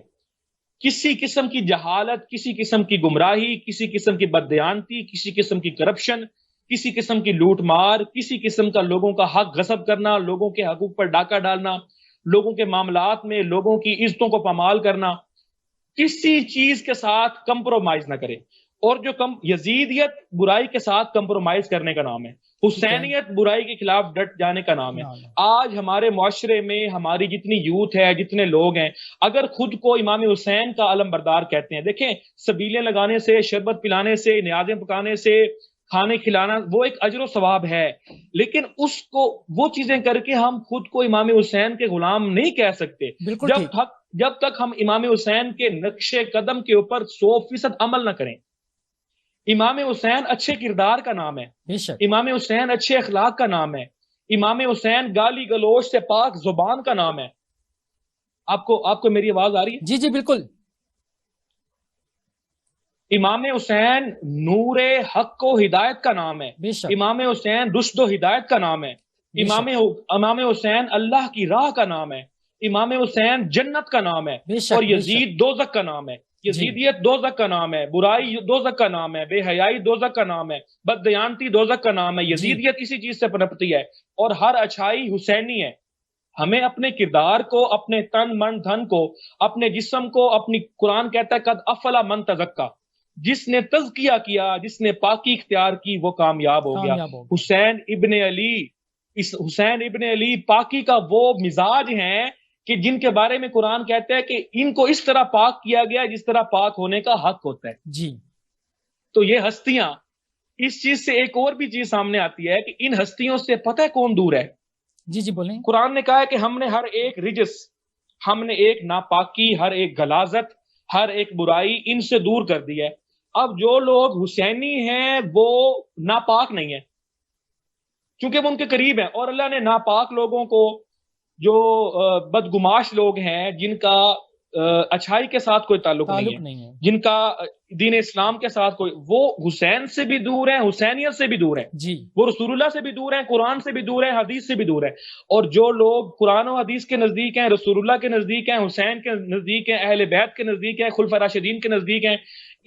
S2: کسی قسم کی جہالت، کسی قسم کی گمراہی، کسی قسم کی بددیانتی، کسی قسم کی کرپشن، کسی قسم کی لوٹ مار، کسی قسم کا لوگوں کا حق غصب کرنا، لوگوں کے حقوق پر ڈاکہ ڈالنا، لوگوں کے معاملات میں لوگوں کی عزتوں کو پامال کرنا، کسی چیز کے ساتھ کمپرومائز نہ کرے۔ اور جو یزیدیت برائی کے ساتھ کمپرومائز کرنے کا نام ہے، حسینیت برائی کے خلاف ڈٹ جانے کا نام ہے۔ آج ہمارے معاشرے میں ہماری جتنی یوتھ ہے، جتنے لوگ ہیں، اگر خود کو امام حسین کا علم بردار کہتے ہیں، دیکھیں سبیلیں لگانے سے، شربت پلانے سے، نیازیں پکانے سے، کھانے کھلانا وہ ایک اجر و ثواب ہے، لیکن اس کو وہ چیزیں کر کے ہم خود کو امام حسین کے غلام نہیں کہہ سکتے
S1: بالکل ٹھیک،
S2: جب تک ہم امام حسین کے نقش قدم کے اوپر 100% عمل نہ کریں۔ امام حسین اچھے کردار کا نام ہے،
S1: بے شک،
S2: امام حسین اچھے اخلاق کا نام ہے، امام حسین گالی گلوچ سے پاک زبان کا نام ہے۔ آپ کو میری آواز آ رہی ہے؟
S1: جی جی بالکل،
S2: امام حسین نور حق و ہدایت کا نام ہے،
S1: بے شک،
S2: امام حسین رشد و ہدایت کا نام ہے،
S1: بے شک،
S2: امام حسین اللہ کی راہ کا نام ہے، امام حسین جنت کا نام ہے،
S1: بے شک،
S2: اور
S1: بے شک،
S2: یزید دوزخ کا نام ہے،
S1: جی
S2: یزیدیت دوزخ کا نام ہے، برائی دوزخ کا نام ہے، بے حیائی دوزخ کا نام ہے، بددیانتی دوزخ کا نام ہے،
S1: جی
S2: یزیدیت اسی چیز سے پنپتی ہے، اور ہر اچھائی حسینی ہے۔ ہمیں اپنے کردار کو، اپنے تن من دھن کو، اپنے جسم کو، اپنی قرآن کہتا ہے قد افلا من تزکا، جس نے تزکیہ کیا، جس نے پاکی اختیار کی وہ کامیاب ہو گیا۔
S1: کامیاب ہو گیا،
S2: حسین ابن علی پاکی کا وہ مزاج ہیں کہ جن کے بارے میں قرآن کہتا ہے کہ ان کو اس طرح پاک کیا گیا جس طرح پاک ہونے کا حق ہوتا ہے۔
S1: جی
S2: تو یہ ہستیاں، اس چیز سے ایک اور بھی چیز سامنے آتی ہے کہ ان ہستیوں سے پتہ ہے کون دور ہے؟
S1: جی جی بولیں،
S2: قرآن نے کہا ہے کہ ہم نے ہر ایک رجس، ہم نے ایک ناپاکی، ہر ایک غلاظت، ہر ایک برائی ان سے دور کر دی ہے۔ اب جو لوگ حسینی ہیں وہ ناپاک نہیں ہیں کیونکہ وہ ان کے قریب ہیں، اور اللہ نے ناپاک لوگوں کو، جو بدگماش لوگ ہیں، جن کا اچھائی کے ساتھ کوئی تعلق نہیں ہے، جن کا دین اسلام کے ساتھ کوئی، وہ حسین سے بھی دور ہیں، حسینیت سے بھی دور ہیں،
S1: جی
S2: وہ رسول اللہ سے بھی دور ہیں، قرآن سے بھی دور ہیں، حدیث سے بھی دور ہیں۔ اور جو لوگ قرآن و حدیث کے نزدیک ہیں، رسول اللہ کے نزدیک ہیں، حسین کے نزدیک ہیں، اہل بیت کے نزدیک ہیں، خلفاء راشدین کے نزدیک ہیں،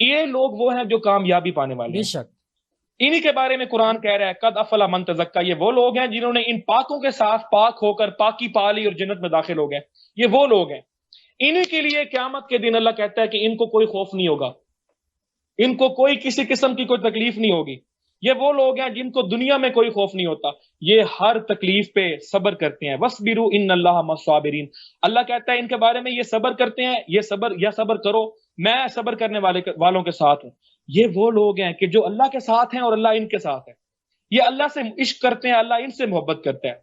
S2: یہ لوگ وہ ہیں جو کامیابی پانے والے
S1: بے
S2: ہیں۔
S1: شک،
S2: انہی کے بارے میں قرآن کہہ رہا ہے قد افلا من تزکا، یہ وہ لوگ ہیں جنہوں نے ان پاکوں کے ساتھ پاک ہو کر پاکی پا لی اور جنت میں داخل ہو گئے۔ یہ وہ لوگ ہیں، انہی کے لیے قیامت کے دن اللہ کہتا ہے کہ ان کو کوئی خوف نہیں ہوگا، ان کو کوئی کسی قسم کی کوئی تکلیف نہیں ہوگی۔ یہ وہ لوگ ہیں جن کو دنیا میں کوئی خوف نہیں ہوتا، یہ ہر تکلیف پہ صبر کرتے ہیں۔ وَاصْبِرُوا إِنَّ اللَّهَ مَعَ الصَّابِرِينَ، اللہ کہتا ہے ان کے بارے میں یہ صبر کرتے ہیں، یہ صبر کرو، میں صبر کرنے والوں کے ساتھ ہوں۔ یہ وہ لوگ ہیں کہ جو اللہ کے ساتھ ہیں اور اللہ ان کے ساتھ ہے، یہ اللہ سے عشق کرتے ہیں، اللہ ان سے محبت کرتا ہے،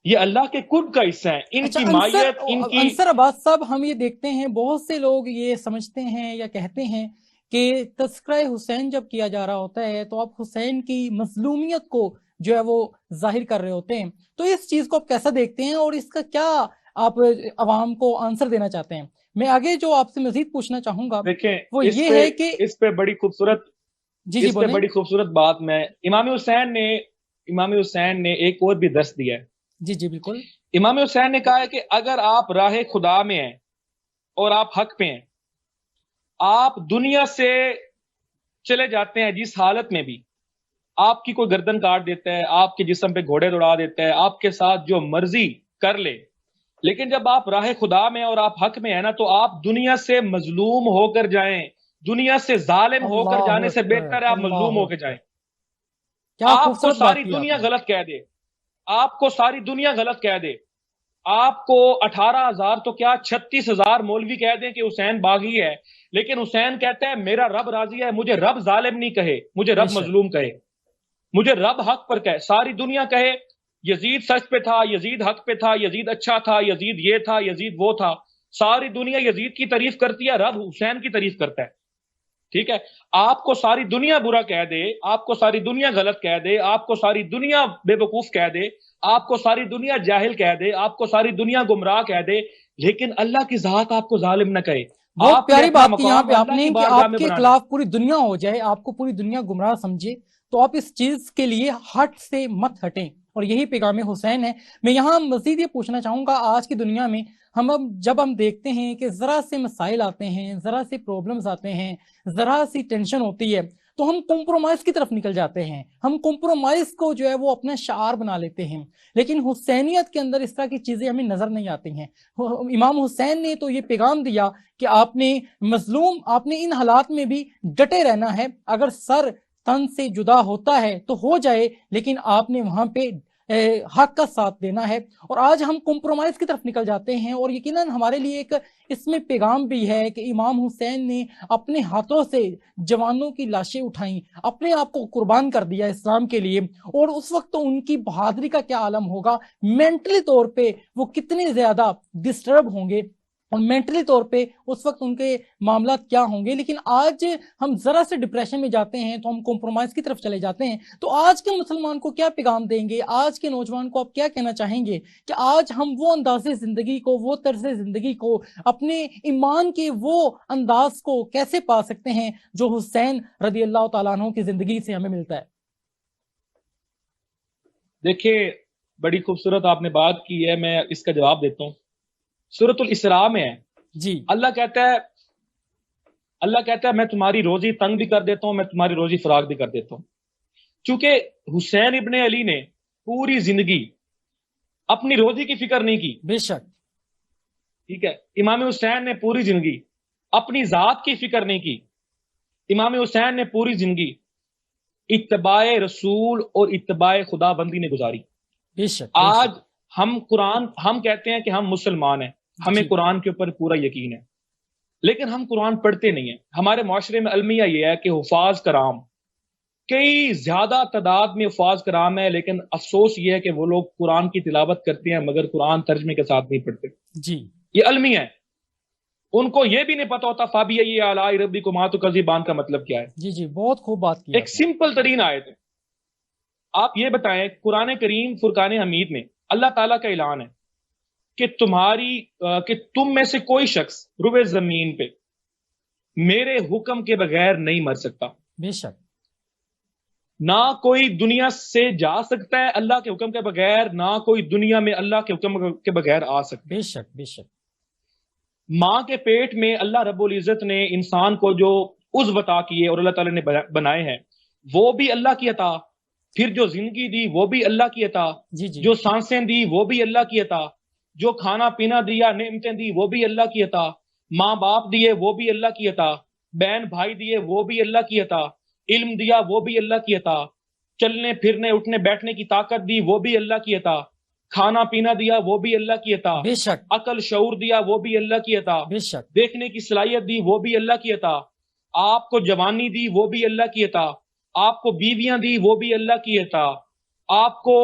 S2: یہ اللہ کے قرب کا حصہ ہے، ان
S1: اچھا
S2: کی مائیت، ان کی۔
S1: انصر عباس صاحب، ہم یہ دیکھتے ہیں بہت سے لوگ یہ سمجھتے ہیں یا کہتے ہیں کہ تذکرہ حسین جب کیا جا رہا ہوتا ہے تو آپ حسین کی مظلومیت کو جو ہے وہ ظاہر کر رہے ہوتے ہیں، تو اس چیز کو آپ کیسا دیکھتے ہیں اور اس کا کیا آپ عوام کو آنسر دینا چاہتے ہیں؟ میں آگے جو آپ سے مزید پوچھنا چاہوں گا
S2: دیکھیں،
S1: وہ یہ ہے کہ
S2: اس پہ بڑی خوبصورت،
S1: جی جی
S2: اس پہ
S1: بولیں،
S2: بڑی خوبصورت بات میں امام حسین نے ایک اور بھی درس دیا ہے۔
S1: جی جی بالکل،
S2: امام حسین نے کہا ہے کہ اگر آپ راہ خدا میں ہیں اور آپ حق پہ ہیں، آپ دنیا سے چلے جاتے ہیں جس حالت میں بھی، آپ کی کوئی گردن کاٹ دیتا ہے، آپ کے جسم پہ گھوڑے دوڑا دیتا ہے، آپ کے ساتھ جو مرضی کر لے، لیکن جب آپ راہ خدا میں اور آپ حق میں ہیں نا، تو آپ دنیا سے مظلوم ہو کر جائیں، دنیا سے ظالم ہو کر
S1: اللہ
S2: جانے سے
S1: اکبر،
S2: بہتر ہے آپ مظلوم ہو کے جائیں۔
S1: کیا
S2: آپ کو
S1: خوبصورت
S2: ساری
S1: بات کی
S2: دنیا
S1: آپ نے،
S2: غلط کہہ دے، آپ کو ساری دنیا غلط کہہ دے، آپ کو 18,000 تو کیا 36,000 مولوی کہہ دیں کہ حسین باغی ہے، لیکن حسین کہتا ہے میرا رب راضی ہے، مجھے رب ظالم نہیں کہے، مجھے
S1: بے
S2: رب
S1: شک،
S2: مظلوم کہے، مجھے رب حق پر کہے، ساری دنیا کہے یزید سچ پہ تھا، یزید حق پہ تھا، یزید اچھا تھا، یزید یہ تھا، یزید وہ تھا، ساری دنیا یزید کی تعریف کرتی ہے، رب حسین کی تعریف کرتا ہے۔ ٹھیک ہے، آپ کو ساری دنیا برا کہہ دے، آپ کو ساری دنیا غلط کہہ دے، آپ کو ساری دنیا بے وقوف کہہ دے، آپ کو ساری دنیا جاہل کہہ دے، آپ کو ساری دنیا گمراہ کہہ دے، لیکن اللہ کی ذات آپ کو ظالم نہ کہے۔
S1: بہت
S2: آپ نے
S1: پیاری
S2: اپنا
S1: بات کی یہاں
S2: مقام
S1: پہ آپ
S2: اللہ
S1: نے
S2: کی
S1: کہ
S2: بارگاہ
S1: آپ
S2: میں
S1: کے
S2: بنانا۔
S1: خلاف پوری دنیا ہو جائے، آپ کو پوری دنیا گمراہ سمجھے، تو آپ اس چیز کے لیے ہٹ سے مت ہٹیں، اور یہی پیغام حسین ہے۔ میں یہاں مزید یہ پوچھنا چاہوں گا، آج کی دنیا میں جب ہم دیکھتے ہیں کہ ذرا سے مسائل آتے ہیں، ذرا سے پرابلمز آتے ہیں، ذرا سی ٹینشن ہوتی ہے، تو ہم کمپرومائز کی طرف نکل جاتے ہیں، ہم کمپرومائز کو جو ہے وہ اپنا شعار بنا لیتے ہیں، لیکن حسینیت کے اندر اس طرح کی چیزیں ہمیں نظر نہیں آتی ہیں۔ امام حسین نے تو یہ پیغام دیا کہ آپ نے آپ نے ان حالات میں بھی ڈٹے رہنا ہے، اگر سر تن سے جدا ہوتا ہے تو ہو جائے، لیکن آپ نے وہاں پہ حق کا ساتھ دینا ہے، اور آج ہم کمپرومائز کی طرف نکل جاتے ہیں، اور یقیناً ہمارے لیے ایک اس میں پیغام بھی ہے کہ امام حسین نے اپنے ہاتھوں سے جوانوں کی لاشیں اٹھائیں، اپنے آپ کو قربان کر دیا اسلام کے لیے، اور اس وقت تو ان کی بہادری کا کیا عالم ہوگا، مینٹلی طور پہ وہ کتنے زیادہ ڈسٹرب ہوں گے، اور مینٹلی طور پہ اس وقت ان کے معاملات کیا ہوں گے۔ لیکن آج ہم ذرا سے ڈپریشن میں جاتے ہیں تو ہم کمپرومائز کی طرف چلے جاتے ہیں۔ تو آج کے مسلمان کو کیا پیغام دیں گے، آج کے نوجوان کو آپ کیا کہنا چاہیں گے کہ آج ہم وہ انداز زندگی کو، وہ طرز زندگی کو، اپنے ایمان کے وہ انداز کو کیسے پا سکتے ہیں جو حسین رضی اللہ تعالیٰ عنہ کی زندگی سے ہمیں ملتا ہے؟
S2: دیکھیے، بڑی خوبصورت آپ نے بات کی ہے، میں اس کا جواب دیتا ہوں۔ سورۃ الاسراء میں ہے،
S1: جی
S2: اللہ کہتا ہے میں تمہاری روزی تنگ بھی کر دیتا ہوں، میں تمہاری روزی فراغ بھی کر دیتا ہوں۔ چونکہ حسین ابن علی نے پوری زندگی اپنی روزی کی فکر نہیں کی،
S1: بے شک،
S2: ٹھیک ہے۔ امام حسین نے پوری زندگی اپنی ذات کی فکر نہیں کی، امام حسین نے پوری زندگی اتباع رسول اور اتباع خدا بندی نے گزاری۔
S1: بے شک،
S2: آج ہم کہتے ہیں کہ ہم مسلمان ہیں، ہمیں
S1: جی
S2: قرآن کے اوپر پورا یقین ہے، لیکن ہم قرآن پڑھتے نہیں ہیں۔ ہمارے معاشرے میں المیہ یہ ہے کہ حفاظ کرام، کئی زیادہ تعداد میں حفاظ کرام ہے، لیکن افسوس یہ ہے کہ وہ لوگ قرآن کی تلاوت کرتے ہیں مگر قرآن ترجمے کے ساتھ نہیں پڑھتے۔
S1: جی
S2: یہ المیہ ہے، ان کو یہ بھی نہیں پتا ہوتا فَبِأَيِّ آلَاءِ رَبِّكُمَا تُكَذِّبَانِ کا مطلب کیا ہے۔
S1: جی جی، بہت خوب بات کی
S2: ایک سمپل ترین آیت ہے۔ آپ یہ بتائیں، قرآن کریم فرقان حمید میں اللہ تعالیٰ کا اعلان ہے کہ تم میں سے کوئی شخص روئے زمین پہ میرے حکم کے بغیر نہیں مر سکتا،
S1: بے شک،
S2: نہ کوئی دنیا سے جا سکتا ہے اللہ کے حکم کے بغیر، نہ کوئی دنیا میں اللہ کے حکم کے بغیر آ سکتا ہے۔
S1: بے شک، بے شک،
S2: ماں کے پیٹ میں اللہ رب العزت نے انسان کو جو عضو عطا کیے اور اللہ تعالیٰ نے بنائے ہیں، وہ بھی اللہ کی عطا، پھر جو زندگی دی وہ بھی اللہ کی عطا،
S1: جی جی،
S2: جو سانسیں دی وہ بھی اللہ کی عطا، جو کھانا پینا دیا، نعمتیں دی وہ بھی اللہ کی عطا، ماں باپ دیے وہ بھی اللہ کی عطا، بہن بھائی دیے وہ بھی اللہ کی عطا، علم دیا وہ بھی اللہ کی عطا، چلنے پھرنے اٹھنے بیٹھنے کی طاقت دی وہ بھی اللہ کی عطا، کھانا پینا دیا وہ بھی اللہ کی عطا،
S1: بے شک،
S2: عقل شعور دیا وہ بھی اللہ کی عطا،
S1: بے شک،
S2: دیکھنے کی صلاحیت دی وہ بھی اللہ کی عطا، آپ کو جوانی دی وہ بھی اللہ کی عطا، آپ کو بیویاں دی وہ بھی اللہ کی عطا، آپ کو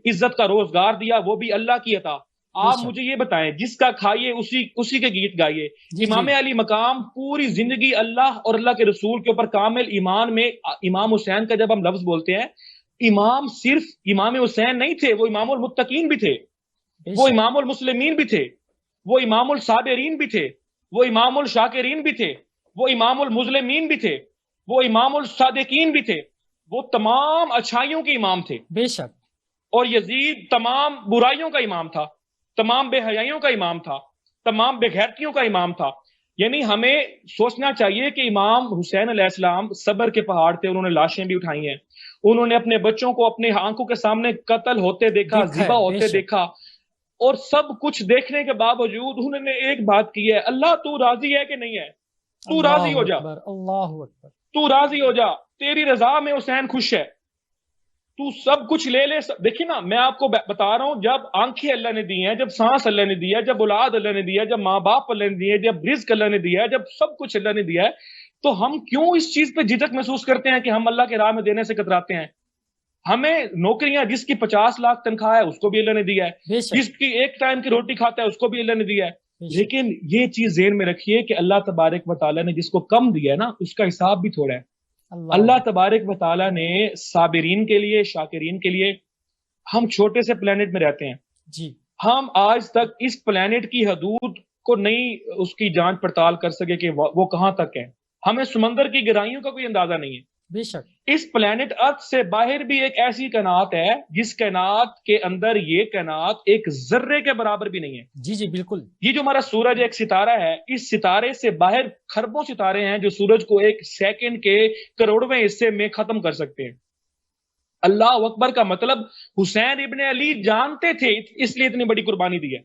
S2: عزت کا روزگار دیا وہ بھی اللہ کی عطا۔ آپ مجھے یہ بتائیں، جس کا کھائیے اسی کے گیت گائیے۔
S1: جی
S2: امام
S1: جی،
S2: علی مقام پوری زندگی اللہ اور اللہ کے رسول کے اوپر کامل ایمان میں، امام حسین کا جب ہم لفظ بولتے ہیں، امام صرف امام حسین نہیں تھے، وہ امام المتقین بھی تھے،
S1: بے
S2: وہ
S1: شک،
S2: امام المسلمین بھی تھے، وہ امام الصابرین بھی تھے، وہ امام الشاکرین بھی تھے، وہ امام المظلمین بھی تھے، وہ امام الصادقین بھی تھے، وہ تمام اچھائیوں کے امام تھے۔
S1: بے شک،
S2: اور یزید تمام برائیوں کا امام تھا، تمام بے حیائیوں کا امام تھا، تمام بے غیرتیوں کا امام تھا۔ یعنی ہمیں سوچنا چاہیے کہ امام حسین علیہ السلام صبر کے پہاڑ تھے، انہوں نے لاشیں بھی اٹھائی ہیں، انہوں نے اپنے بچوں کو اپنے آنکھوں کے سامنے قتل ہوتے دیکھا،
S1: دیکھا ہے،
S2: ذبح
S1: بے
S2: ہوتے
S1: شک،
S2: دیکھا، اور سب کچھ دیکھنے کے باوجود انہوں نے ایک بات کی ہے، اللہ تو راضی ہے کہ نہیں ہے؟ تو راضی
S1: اللہ
S2: ہو جا،
S1: اکبر، اللہ اکبر،
S2: تو راضی ہو جا، تیری رضا میں حسین خوش ہے، تو سب کچھ لے لے۔ دیکھیں نا، میں آپ کو بتا رہا ہوں، جب آنکھیں اللہ نے دی ہیں، جب سانس اللہ نے دی ہے، جب اولاد اللہ نے دی ہے، جب ماں باپ اللہ نے دی ہے، جب رزق اللہ نے دیا ہے، جب سب کچھ اللہ نے دیا ہے، تو ہم کیوں اس چیز پہ جھجک محسوس کرتے ہیں کہ ہم اللہ کے راہ میں دینے سے کتراتے ہیں؟ ہمیں نوکریاں، جس کی 50 لاکھ تنخواہ ہے اس کو بھی اللہ نے دیا ہے،
S1: بے شک،
S2: جس کی ایک ٹائم کی روٹی کھاتا ہے اس کو بھی اللہ نے دیا ہے،
S1: بے شک،
S2: لیکن یہ چیز ذہن میں رکھیے کہ اللہ تبارک و تعالیٰ نے جس کو کم دیا ہے نا، اس کا حساب بھی تھوڑا ہے۔ اللہ تبارک و تعالیٰ نے صابرین کے لیے، شاکرین کے لیے، ہم چھوٹے سے پلانٹ میں رہتے ہیں،
S1: جی
S2: ہم آج تک اس پلانٹ کی حدود کو نہیں اس کی جانچ پڑتال کر سکے کہ وہ کہاں تک ہے، ہمیں سمندر کی گہرائیوں کا کوئی اندازہ نہیں ہے۔
S1: بے شک،
S2: اس پلانٹ ارتھ سے باہر بھی ایک ایسی کائنات ہے جس کائنات کے اندر یہ کائنات ایک ذرے کے برابر بھی نہیں ہے۔
S1: جی جی، بالکل،
S2: یہ جو ہمارا سورج ایک ستارہ ہے، اس ستارے سے باہر کھربوں ستارے ہیں جو سورج کو ایک سیکنڈ کے کروڑویں حصے میں ختم کر سکتے ہیں۔ اللہ اکبر کا مطلب حسین ابن علی جانتے تھے، اس لیے اتنی بڑی قربانی دی ہے۔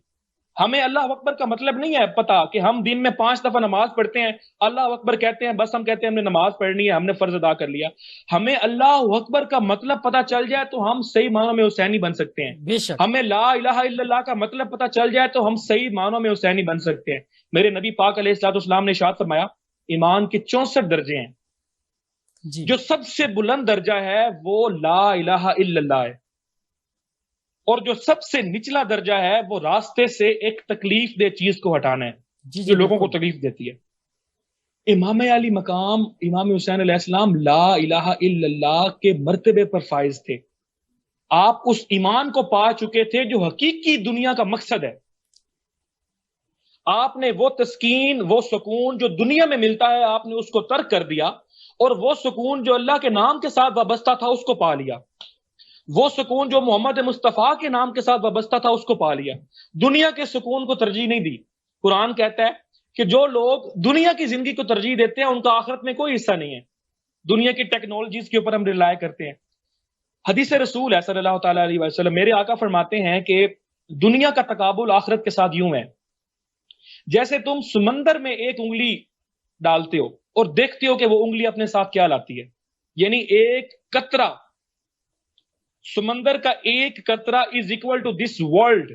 S2: ہمیں اللہ اکبر کا مطلب نہیں ہے پتا کہ ہم دن میں 5 دفعہ نماز پڑھتے ہیں، اللہ اکبر کہتے ہیں، بس ہم کہتے ہیں ہم نے نماز پڑھنی ہے، ہم نے فرض ادا کر لیا۔ ہمیں اللہ اکبر کا مطلب پتا چل جائے تو ہم صحیح معنوں میں حسینی بن سکتے ہیں۔
S1: بے شک،
S2: ہمیں لا الہ الا اللہ کا مطلب پتا چل جائے تو ہم صحیح معنوں میں حسینی بن سکتے ہیں۔ میرے نبی پاک علیہ الصلوۃ والسلام نے ارشاد فرمایا ایمان کے 64 درجے ہیں،
S1: جی
S2: جو سب سے بلند درجہ ہے وہ لا الہ الا اللہ ہے، اور جو سب سے نچلا درجہ ہے وہ راستے سے ایک تکلیف دہ چیز کو ہٹانا ہے
S1: جی
S2: جو لوگوں کو
S1: بالکل۔
S2: تکلیف دیتی ہے۔ امام علی مقام امام حسین علیہ السلام لا الہ الا اللہ کے مرتبے پر فائز تھے۔ آپ اس ایمان کو پا چکے تھے جو حقیقی دنیا کا مقصد ہے۔ آپ نے وہ تسکین، وہ سکون جو دنیا میں ملتا ہے، آپ نے اس کو ترک کر دیا، اور وہ سکون جو اللہ کے نام کے ساتھ وابستہ تھا اس کو پا لیا۔ وہ سکون جو محمد مصطفیٰ کے نام کے ساتھ وابستہ تھا اس کو پا لیا۔ دنیا کے سکون کو ترجیح نہیں دی۔ قرآن کہتا ہے کہ جو لوگ دنیا کی زندگی کو ترجیح دیتے ہیں ان کا آخرت میں کوئی حصہ نہیں ہے۔ دنیا کی ٹیکنالوجیز کے اوپر ہم ریلائے کرتے ہیں۔ حدیث رسول ہے صلی اللہ تعالیٰ علیہ وسلم، میرے آقا فرماتے ہیں کہ دنیا کا تقابل آخرت کے ساتھ یوں ہے جیسے تم سمندر میں ایک انگلی ڈالتے ہو اور دیکھتے ہو کہ وہ انگلی اپنے ساتھ کیا لاتی ہے، یعنی ایک قطرہ، سمندر کا ایک قطرہ is equal to this world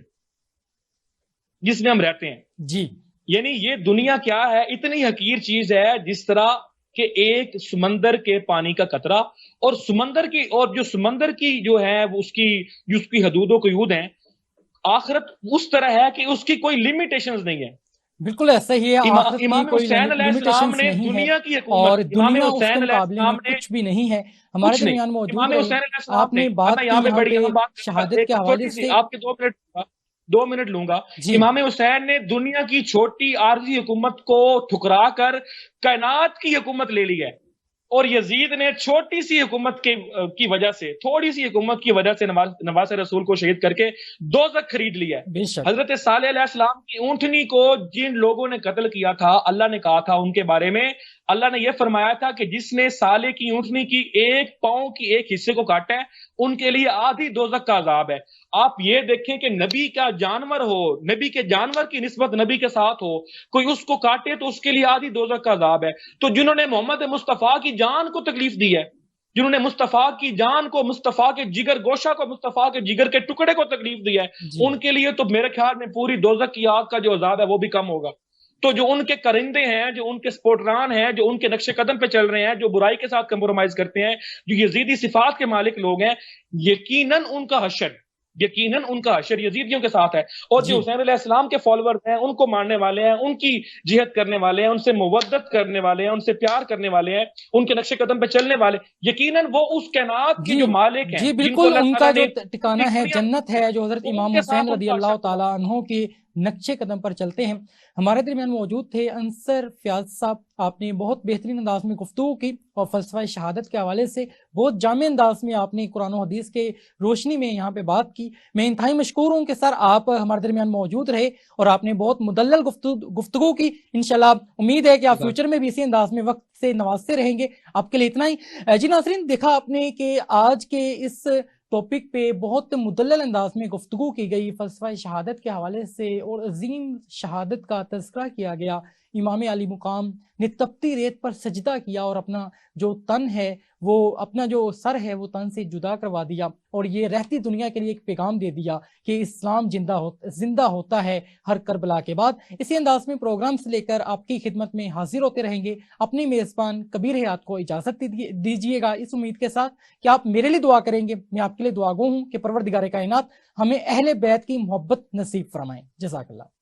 S2: جس میں ہم رہتے ہیں۔
S1: جی
S2: یعنی یہ دنیا کیا ہے، اتنی حقیر چیز ہے جس طرح کہ ایک سمندر کے پانی کا قطرہ، اور سمندر کی، اور جو سمندر کی جو ہے وہ اس کی حدود و قیود ہیں، آخرت اس طرح ہے کہ اس کی کوئی لمیٹیشنز نہیں ہے۔
S1: بالکل ایسا ہی ہے، آخرت میں
S2: امام
S1: کوئی
S2: حسین علیہ السلام
S1: لمیٹیشنز
S2: نے
S1: نہیں ہے،
S2: دنیا کی
S1: اور
S2: حکومت، امام
S1: دنیا اس
S2: حسین
S1: کے
S2: علیہ
S1: مقابلے میں
S2: السلام نے
S1: کچھ بھی نہیں ہے۔ ہمارے
S2: کچھ نہیں،
S1: درمیان موجود
S2: امام
S1: رہے،
S2: حسین علیہ السلام
S1: آپ نے بات
S2: میں
S1: کی
S2: یہاں پہ
S1: یہاں
S2: بڑی
S1: پہ
S2: اہم بات
S1: شہادت
S2: ایک
S1: کے حوالے
S2: چھوٹی سی
S1: سے۔
S2: آپ کے 2 منٹ لوں گا۔
S1: جی
S2: امام حسین نے دنیا کی چھوٹی عارضی حکومت کو ٹھکرا کر کائنات کی حکومت لے لی ہے، اور یزید نے چھوٹی سی حکومت کی وجہ سے، تھوڑی سی حکومت کی وجہ سے نواز رسول کو شہید کر کے دوزخ خرید لیا ہے۔
S1: بے شک،
S2: حضرت صالح علیہ السلام کی اونٹنی کو جن لوگوں نے قتل کیا تھا، اللہ نے کہا تھا ان کے بارے میں، اللہ نے یہ فرمایا تھا کہ جس نے صالح کی اونٹنی کی ایک پاؤں کی ایک حصے کو کاٹا ہے ان کے لیے آدھی دوزخ کا عذاب ہے۔ آپ یہ دیکھیں کہ نبی کا جانور ہو، نبی کے جانور کی نسبت نبی کے ساتھ ہو، کوئی اس کو کاٹے تو اس کے لیے آدھی دوزخ کا عذاب ہے۔ تو جنہوں نے محمد مصطفیٰ کی جان کو تکلیف دی ہے، جنہوں نے مصطفیٰ کی جان کو، مصطفیٰ کے جگر گوشہ کو، مصطفیٰ کے جگر کے ٹکڑے کو تکلیف دی ہے،
S1: جی
S2: ان کے لیے تو میرے خیال میں پوری دوزخ کی آگ کا جو عذاب ہے وہ بھی کم ہوگا۔ تو جو ان کے کرندے ہیں، جو ان کے سپورٹران ہیں، جو ان کے نقش قدم پہ چل رہے ہیں، جو برائی کے ساتھ کمپرومائز کرتے ہیں، جو یزیدی صفات کے مالک لوگ ہیں، یقیناً ان کا حشر یزیدیوں کے ساتھ ہے۔ اور
S1: جی
S2: جو حسین علیہ السلام کے فالوورز ہیں، ان کو ماننے والے ہیں، ان کی جہاد کرنے والے ہیں، ان سے مودت کرنے والے ہیں، ان سے پیار کرنے والے ہیں، ان کے نقش قدم پہ چلنے والے، یقیناً وہ اس کائنات کے
S1: جی
S2: جو مالک ہیں،
S1: جی
S2: جن کو
S1: بالکل،
S2: اللہ
S1: ان کا
S2: تعالیٰ
S1: جو
S2: نے
S1: ٹھکانہ ہے
S2: دنیا
S1: جنت ہے، جو حضرت
S2: ان
S1: امام
S2: کے
S1: حسین
S2: ساتھ
S1: رضی
S2: ان کا
S1: اللہ
S2: حشر
S1: تعالیٰ عنہ کے نقشے قدم پر چلتے ہیں۔ ہمارے درمیان موجود تھے انصر فیاض صاحب، آپ نے بہت بہترین انداز میں گفتگو کی، اور فلسفہ شہادت کے حوالے سے بہت جامع انداز میں آپ نے قرآن و حدیث کے روشنی میں یہاں پہ بات کی۔ میں انتہائی مشکور ہوں کہ سر آپ ہمارے درمیان موجود رہے اور آپ نے بہت مدلل گفتگو کی۔ انشاءاللہ امید ہے کہ آپ فیوچر میں بھی اسی انداز میں وقت سے نوازتے رہیں گے۔ آپ کے لیے اتنا ہی۔ جی ناظرین، دیکھا آپ نے کہ آج کے اس ٹاپک پہ بہت مدلل انداز میں گفتگو کی گئی، فلسفہ شہادت کے حوالے سے، اور عظیم شہادت کا تذکرہ کیا گیا۔ امام علی مقام نے تپتی ریت پر سجدہ کیا اور اپنا جو تن ہے، وہ اپنا جو سر ہے وہ تن سے جدا کروا دیا، اور یہ رہتی دنیا کے لیے ایک پیغام دے دیا کہ اسلام زندہ ہوتا ہے ہر کربلا کے بعد۔ اسی انداز میں پروگرامز لے کر آپ کی خدمت میں حاضر ہوتے رہیں گے۔ اپنی میزبان کبیر حیات کو اجازت دیجیے گا، اس امید کے ساتھ کہ آپ میرے لیے دعا کریں گے۔ میں آپ کے لیے دعا گو ہوں کہ پروردگار کائنات ہمیں اہل بیت کی محبت نصیب فرمائیں۔ جزاک اللہ۔